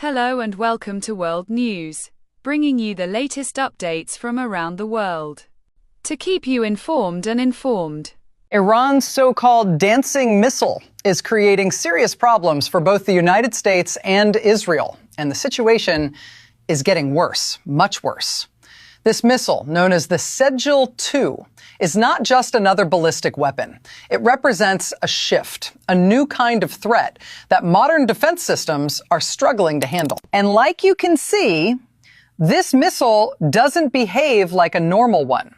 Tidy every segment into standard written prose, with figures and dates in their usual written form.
Hello and welcome to World News, bringing you the latest updates from around the world. To keep you informed and informed. Iran's so-called dancing missile is creating serious problems for both the United States and Israel, and the situation is getting worse, much worse. This missile, known as the Sejil-2, is not just another ballistic weapon. It represents a shift, a new kind of threat that modern defense systems are struggling to handle. And like you can see, this missile doesn't behave like a normal one.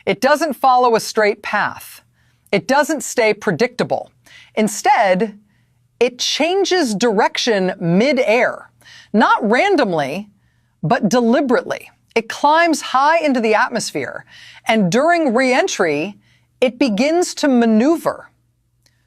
It doesn't follow a straight path. It doesn't stay predictable. Instead, it changes direction mid-air, not randomly, but deliberately. It climbs high into the atmosphere, and during re-entry, it begins to maneuver.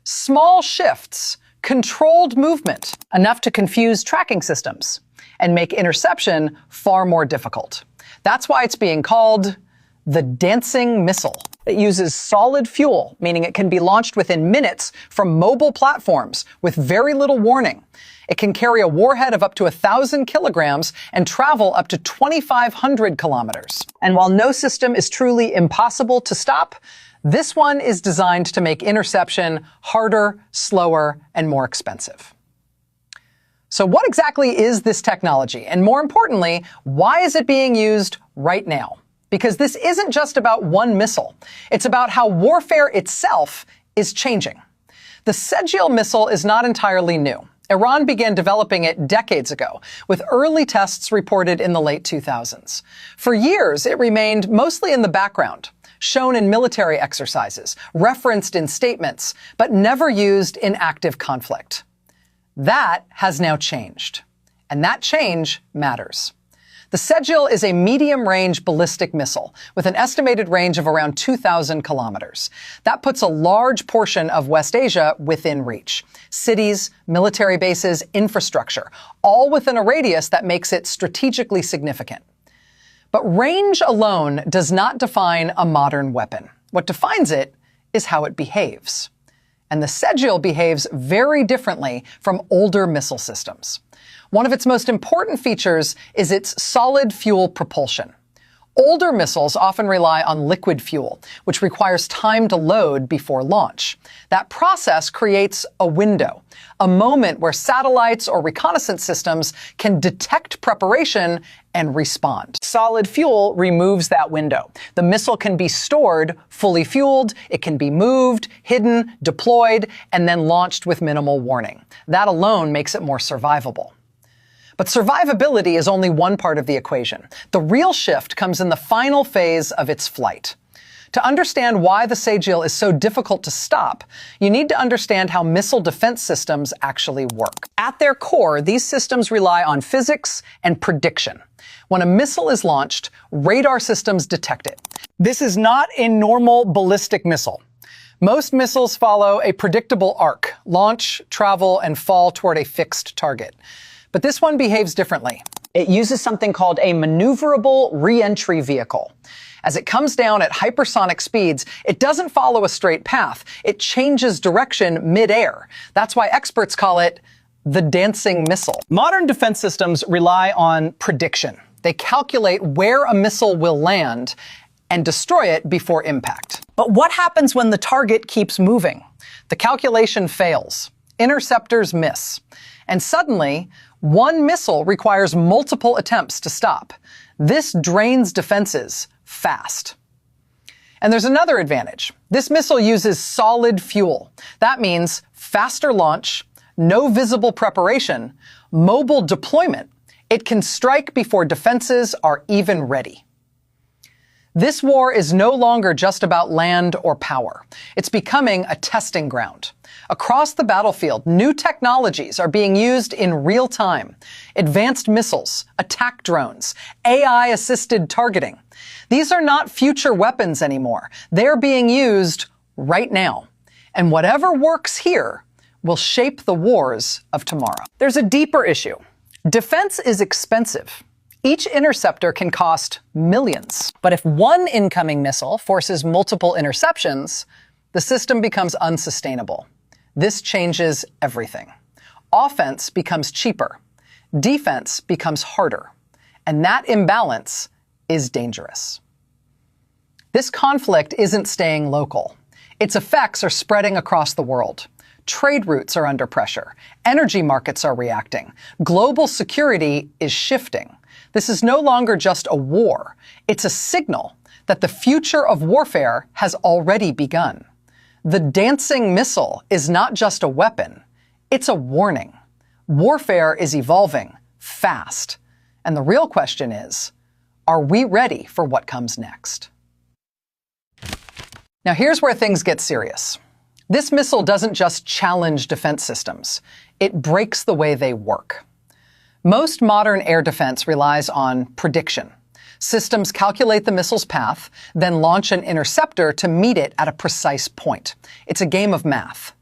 Small shifts, controlled movement, enough to confuse tracking systems and make interception far more difficult. That's why it's being called the dancing missile. It uses solid fuel, meaning it can be launched within minutes from mobile platforms with very little warning. It can carry a warhead of up to 1,000 kilograms and travel up to 2,500 kilometers. And while no system is truly impossible to stop, this one is designed to make interception harder, slower, and more expensive. So what exactly is this technology? And more importantly, why is it being used right now? Because this isn't just about one missile. It's about how warfare itself is changing. The Sejil missile is not entirely new. Iran began developing it decades ago, with early tests reported in the late 2000s. For years, it remained mostly in the background, shown in military exercises, referenced in statements, but never used in active conflict. That has now changed, and that change matters. The Sejil is a medium-range ballistic missile with an estimated range of around 2,000 kilometers. That puts a large portion of West Asia within reach. Cities, military bases, infrastructure, all within a radius that makes it strategically significant. But range alone does not define a modern weapon. What defines it is how it behaves. And the Sejil behaves very differently from older missile systems. One of its most important features is its solid fuel propulsion. Older missiles often rely on liquid fuel, which requires time to load before launch. That process creates a window, a moment where satellites or reconnaissance systems can detect preparation and respond. Solid fuel removes that window. The missile can be stored fully fueled, it can be moved, hidden, deployed, and then launched with minimal warning. That alone makes it more survivable. But survivability is only one part of the equation. The real shift comes in the final phase of its flight. To understand why the Sejil is so difficult to stop, you need to understand how missile defense systems actually work. At their core, these systems rely on physics and prediction. When a missile is launched, radar systems detect it. This is not a normal ballistic missile. Most missiles follow a predictable arc: launch, travel, and fall toward a fixed target. But this one behaves differently. It uses something called a maneuverable re-entry vehicle. As it comes down at hypersonic speeds, it doesn't follow a straight path. It changes direction mid-air. That's why experts call it the dancing missile. Modern defense systems rely on prediction. They calculate where a missile will land and destroy it before impact. But what happens when the target keeps moving? The calculation fails. Interceptors miss. And suddenly, one missile requires multiple attempts to stop. This drains defenses fast. And there's another advantage. This missile uses solid fuel. That means faster launch, no visible preparation, mobile deployment. It can strike before defenses are even ready. This war is no longer just about land or power. It's becoming a testing ground. Across the battlefield, new technologies are being used in real time. Advanced missiles, attack drones, AI-assisted targeting. These are not future weapons anymore. They're being used right now. And whatever works here will shape the wars of tomorrow. There's a deeper issue. Defense is expensive. Each interceptor can cost millions. But if one incoming missile forces multiple interceptions, the system becomes unsustainable. This changes everything. Offense becomes cheaper. defense becomes harder, and that imbalance is dangerous. This conflict isn't staying local. Its effects are spreading across the world. Trade routes are under pressure. Energy markets are reacting. Global security is shifting. This is no longer just a war. It's a signal that the future of warfare has already begun. The dancing missile is not just a weapon. It's a warning. Warfare is evolving fast. And the real question is, are we ready for what comes next? Now here's where things get serious. This missile doesn't just challenge defense systems. It breaks the way they work. Most modern air defense relies on prediction. Systems calculate the missile's path, then launch an interceptor to meet it at a precise point. It's a game of math.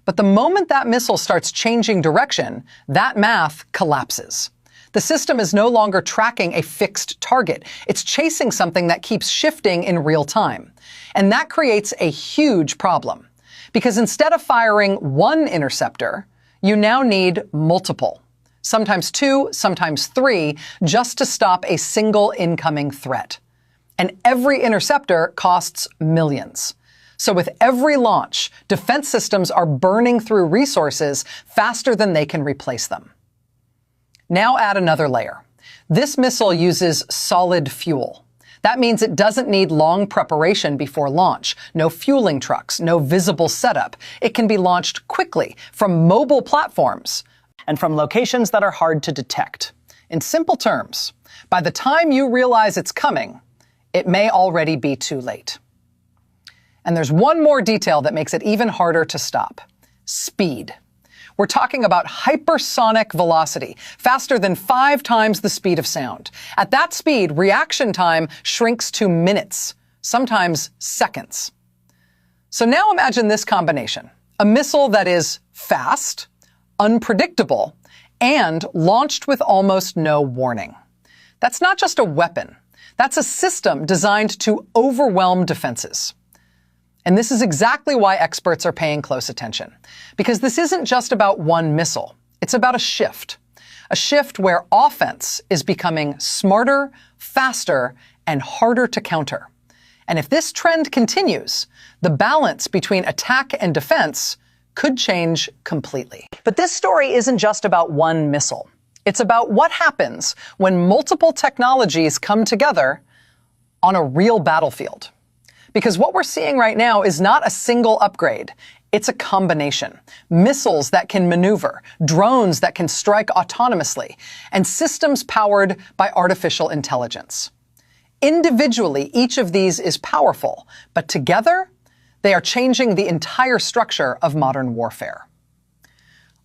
But the moment that missile starts changing direction, that math collapses. The system is no longer tracking a fixed target. It's chasing something that keeps shifting in real time. And that creates a huge problem. Because instead of firing one interceptor, you now need multiple. Sometimes 2, sometimes 3, just to stop a single incoming threat. And every interceptor costs millions. So with every launch, defense systems are burning through resources faster than they can replace them. Now add another layer. This missile uses solid fuel. That means it doesn't need long preparation before launch. No fueling trucks, no visible setup. It can be launched quickly from mobile platforms and from locations that are hard to detect. In simple terms, by the time you realize it's coming, it may already be too late. And there's one more detail that makes it even harder to stop. Speed. We're talking about hypersonic velocity, faster than 5 times the speed of sound. At that speed, reaction time shrinks to minutes, sometimes seconds. So now imagine this combination. A missile that is fast, unpredictable, and launched with almost no warning. That's not just a weapon. That's a system designed to overwhelm defenses. And this is exactly why experts are paying close attention. Because this isn't just about one missile. It's about a shift. A shift where offense is becoming smarter, faster, and harder to counter. And if this trend continues, the balance between attack and defense could change completely. But this story isn't just about one missile. It's about what happens when multiple technologies come together on a real battlefield. Because what we're seeing right now is not a single upgrade. It's a combination. Missiles that can maneuver, drones that can strike autonomously, and systems powered by artificial intelligence. Individually, each of these is powerful, but together, they are changing the entire structure of modern warfare.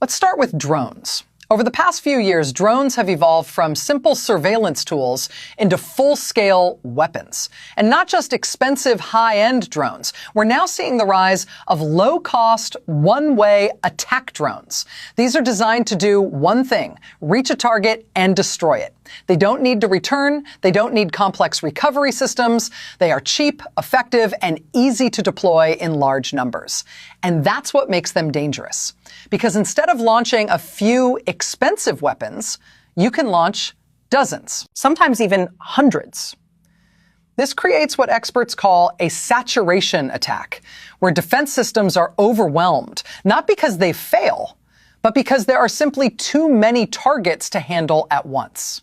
Let's start with drones. Over the past few years, drones have evolved from simple surveillance tools into full-scale weapons. And not just expensive high-end drones. We're now seeing the rise of low-cost, one-way attack drones. These are designed to do one thing: reach a target and destroy it. They don't need to return. They don't need complex recovery systems. They are cheap, effective, and easy to deploy in large numbers. And that's what makes them dangerous. Because instead of launching a few expensive weapons, you can launch dozens, sometimes even hundreds. This creates what experts call a saturation attack, where defense systems are overwhelmed, not because they fail, but because there are simply too many targets to handle at once.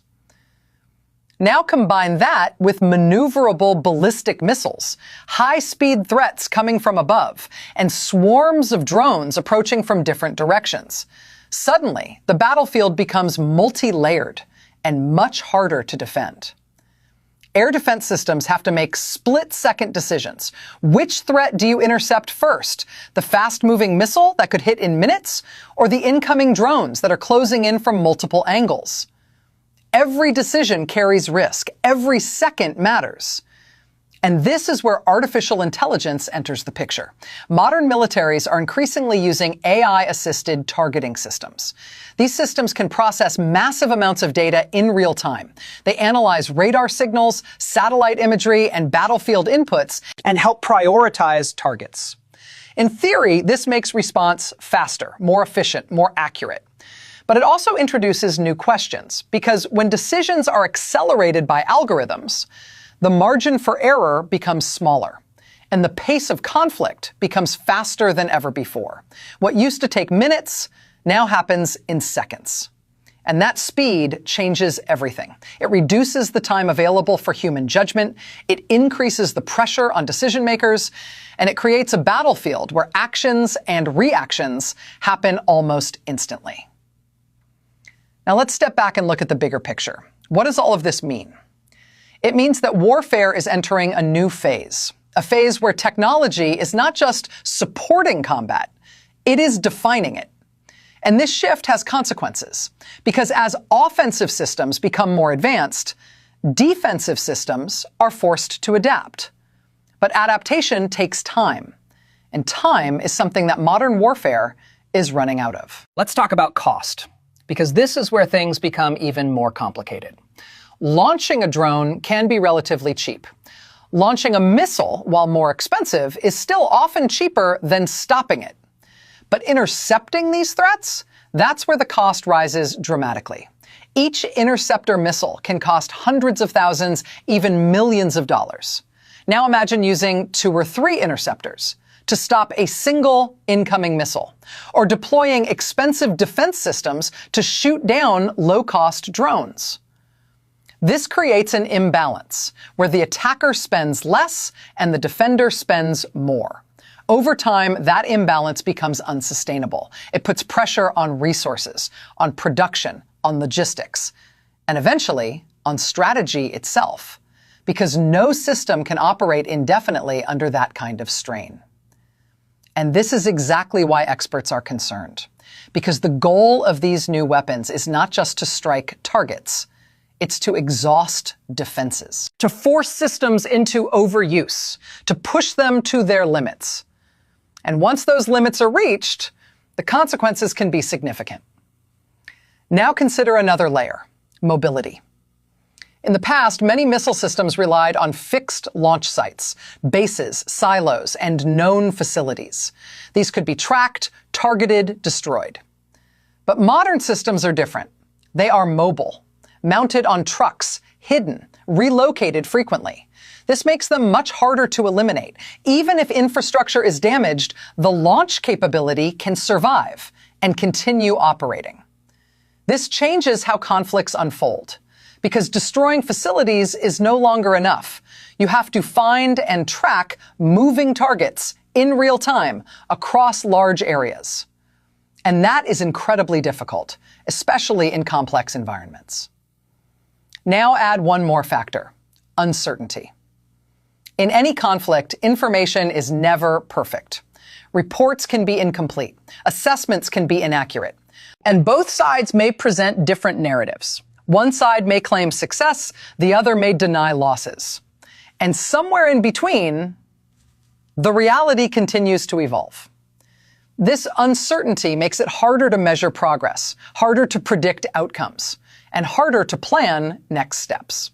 Now combine that with maneuverable ballistic missiles, high-speed threats coming from above, and swarms of drones approaching from different directions. Suddenly, the battlefield becomes multi-layered and much harder to defend. Air defense systems have to make split-second decisions. Which threat do you intercept first? The fast-moving missile that could hit in minutes, or the incoming drones that are closing in from multiple angles? Every decision carries risk. Every second matters. And this is where artificial intelligence enters the picture. Modern militaries are increasingly using AI-assisted targeting systems. These systems can process massive amounts of data in real time. They analyze radar signals, satellite imagery, and battlefield inputs, and help prioritize targets. In theory, this makes response faster, more efficient, more accurate. But it also introduces new questions, because when decisions are accelerated by algorithms, the margin for error becomes smaller, and the pace of conflict becomes faster than ever before. What used to take minutes now happens in seconds. And that speed changes everything. It reduces the time available for human judgment, it increases the pressure on decision makers, and it creates a battlefield where actions and reactions happen almost instantly. Now let's step back and look at the bigger picture. What does all of this mean? It means that warfare is entering a new phase, a phase where technology is not just supporting combat, it is defining it. And this shift has consequences, because as offensive systems become more advanced, defensive systems are forced to adapt. But adaptation takes time, and time is something that modern warfare is running out of. Let's talk about cost, because this is where things become even more complicated. Launching a drone can be relatively cheap. Launching a missile, while more expensive, is still often cheaper than stopping it. But intercepting these threats, that's where the cost rises dramatically. Each interceptor missile can cost hundreds of thousands, even millions of dollars. Now imagine using 2 or 3 interceptors to stop a single incoming missile, or deploying expensive defense systems to shoot down low-cost drones. This creates an imbalance, where the attacker spends less and the defender spends more. Over time, that imbalance becomes unsustainable. It puts pressure on resources, on production, on logistics, and eventually on strategy itself, because no system can operate indefinitely under that kind of strain. And this is exactly why experts are concerned, because the goal of these new weapons is not just to strike targets, it's to exhaust defenses, to force systems into overuse, to push them to their limits. And once those limits are reached, the consequences can be significant. Now consider another layer, mobility. In the past, many missile systems relied on fixed launch sites, bases, silos, and known facilities. These could be tracked, targeted, destroyed. But modern systems are different. They are mobile, mounted on trucks, hidden, relocated frequently. This makes them much harder to eliminate. Even if infrastructure is damaged, the launch capability can survive and continue operating. This changes how conflicts unfold, because destroying facilities is no longer enough. You have to find and track moving targets in real time across large areas. And that is incredibly difficult, especially in complex environments. Now add one more factor, uncertainty. In any conflict, information is never perfect. Reports can be incomplete. Assessments can be inaccurate. And both sides may present different narratives. One side may claim success, the other may deny losses. And somewhere in between, the reality continues to evolve. This uncertainty makes it harder to measure progress, harder to predict outcomes, and harder to plan next steps.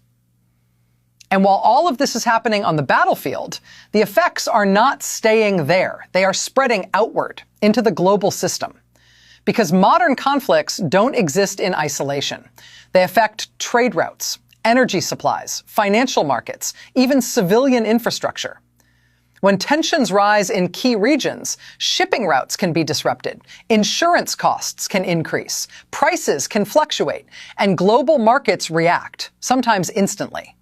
And while all of this is happening on the battlefield, the effects are not staying there. They are spreading outward into the global system. Because modern conflicts don't exist in isolation. They affect trade routes, energy supplies, financial markets, even civilian infrastructure. When tensions rise in key regions, shipping routes can be disrupted, insurance costs can increase, prices can fluctuate, and global markets react, sometimes instantly.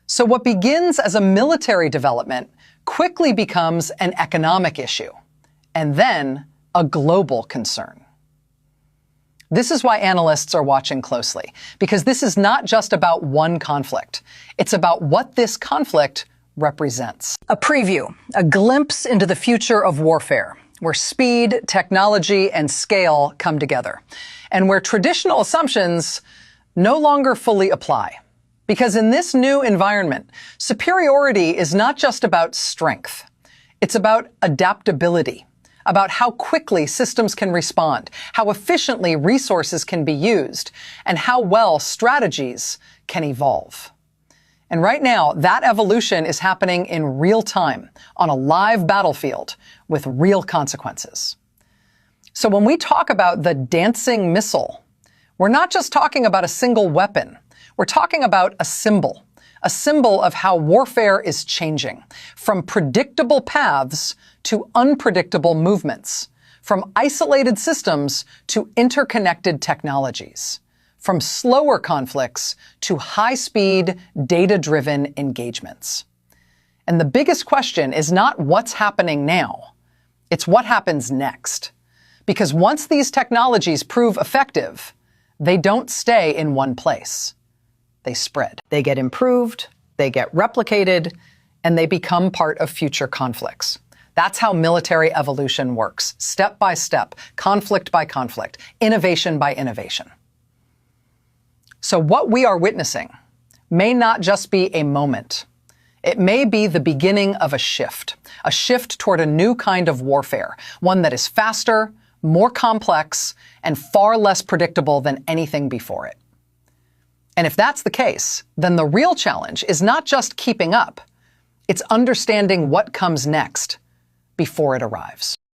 So what begins as a military development quickly becomes an economic issue, and then a global concern. This is why analysts are watching closely, because this is not just about one conflict. It's about what this conflict represents. A preview, a glimpse into the future of warfare, where speed, technology, and scale come together, and where traditional assumptions no longer fully apply. Because in this new environment, superiority is not just about strength. It's about adaptability, about how quickly systems can respond, how efficiently resources can be used, and how well strategies can evolve. And right now, that evolution is happening in real time, on a live battlefield, with real consequences. So when we talk about the dancing missile, we're not just talking about a single weapon. We're talking about a symbol of how warfare is changing, from predictable paths to unpredictable movements, from isolated systems to interconnected technologies, from slower conflicts to high-speed, data-driven engagements. And the biggest question is not what's happening now, it's what happens next. Because once these technologies prove effective, they don't stay in one place. They spread. They get improved, they get replicated, and they become part of future conflicts. That's how military evolution works, step by step, conflict by conflict, innovation by innovation. So what we are witnessing may not just be a moment. It may be the beginning of a shift toward a new kind of warfare, one that is faster, more complex, and far less predictable than anything before it. And if that's the case, then the real challenge is not just keeping up, it's understanding what comes next before it arrives.